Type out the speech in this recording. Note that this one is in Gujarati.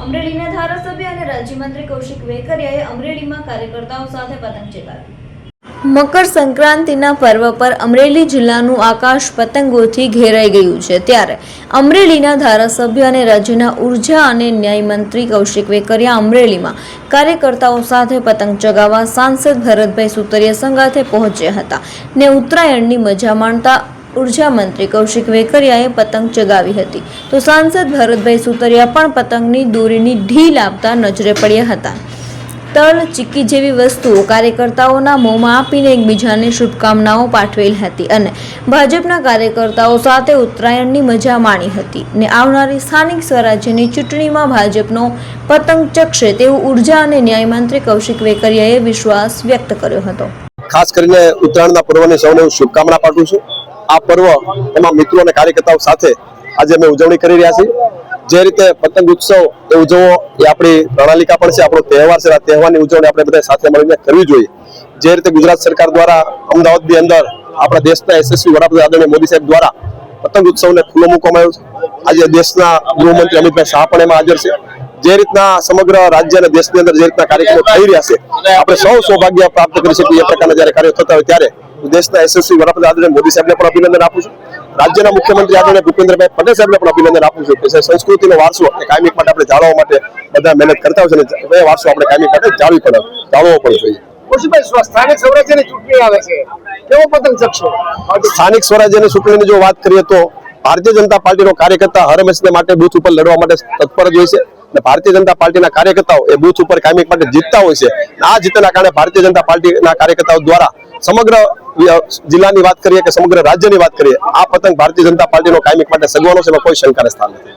અમરેલીના ધારાસભ્ય અને રાજ્યમંત્રી કૌશિક વેકરિયાએ અમરેલીમાં કાર્યકર્તાઓ સાથે પતંગ ચગાવી। મકર સંક્રાંતિના પર્વ પર અમરેલી જિલ્લાનું આકાશ પતંગોથી ઘેરાઈ ગયું છે, ત્યારે અમરેલીના ધારાસભ્ય અને રાજ્યના ઉર્જા અને ન્યાય મંત્રી કૌશિક વેકરિયા અમરેલીમાં કાર્યકર્તાઓ સાથે પતંગ ચગાવવા સાંસદ ભરતભાઈ સુતરિયા સંગાથે પહોંચ્યા હતા ને ઉત્તરાયણની મજા માણતા ઉર્જા મંત્રી કૌશિક વેકરિયાએ પતંગ ચગાવી હતી, તો સાંસદ ભરતભાઈ સુતરિયા પણ પતંગની દોરીની ઢીલ આપતા નજરે પડ્યા હતા। તલ, ચીક્કી જેવી વસ્તુઓ કાર્યકર્તાઓના મોંમાં આપીને એકબીજાને શુભકામનાઓ પાઠવેલ હતી અને ભાજપના કાર્યકર્તાઓ સાથે ઉત્તરાયણની મજા માણી હતી ને આવનારી સ્થાનિક સ્વરાજ્યની ચૂંટણીમાં ભાજપનો પતંગ ચગશે તેવું ઉર્જા અને ન્યાય મંત્રી કૌશિક વેકરિયાએ વિશ્વાસ વ્યક્ત કર્યો હતો। ખાસ કરીને ઉત્તરાયણના પર્વની સૌને શુભકામના પાઠવું છું। આ પર્વ એમાં મિત્રો અને કાર્યકર્તાઓ સાથે આજે અમે ઉજવણી કરી રહ્યા છીએ। જે રીતે પતંગ ઉત્સવ એ ઉજવવો એ આપણી પ્રણાલિકા પણ છે, આપણો તહેવાર છે। આ તહેવારની ઉજવણી આપણે બધા સાથે મળીને કરવી જોઈએ। જે રીતે ગુજરાત સરકાર દ્વારા અમદાવાદની અંદર આપણા દેશના યશસ્વી વડાપ્રધાન આદરણીય મોદી સાહેબ દ્વારા પતંગ ઉત્સવને ખુલ્લો મૂકવામાં આવ્યો છે। આજે દેશના ગૃહમંત્રી અમિતભાઈ શાહ પણ એમાં હાજર છે। જે રીતના સમગ્ર રાજ્ય અને દેશની અંદર જે રીતના કાર્યક્રમો થઈ રહ્યા છે, આપણે સૌ સૌભાગ્ય પ્રાપ્ત કરી શકીએ એ પ્રકારના જ્યારે કાર્યો થતા હોય ત્યારે દેશના યશસ્વી વડાપ્રધાન આદરણીય મોદી સાહેબને પણ અભિનંદન આપું છું। રાજ્યના મુખ્યમંત્રી આદરણીય ભૂપેન્દ્રભાઈ પટેલ સાહેબને પણ અભિનંદન આપું છું કે સંસ્કૃતિનો વારસો એ કાયમી માટે આપણે જાળવવા માટે બધા મહેનત કરતા હોય છે અને એ વારસો આપણે કાયમી માટે જાળવવો પણ જોઈએ। સ્થાનિક સ્વરાજ્યની ચૂંટણી આવે છે, કેવો પતંગ ચગશો? સ્થાનિક સ્વરાજ્યની ચૂંટણીની જો વાત કરીએ તો ભારતીય જનતા પાર્ટીનો કાર્યકર્તા હર હંમેશને માટે બૂથ ઉપર લડવા માટે તત્પર જ હોય છે અને ભારતીય જનતા પાર્ટીના કાર્યકર્તાઓ એ બૂથ ઉપર કાયમી માટે જીતતા હોય છે। આ જીતના કારણે ભારતીય જનતા પાર્ટીના કાર્યકર્તાઓ દ્વારા સમગ્ર જિલ્લાની વાત કરીએ કે સમગ્ર રાજ્યની વાત કરીએ, આ પતંગ ભારતીય જનતા પાર્ટીનો કાયમી માટે સગવાનો છે, એમાં કોઈ શંકાને સ્થાન નથી।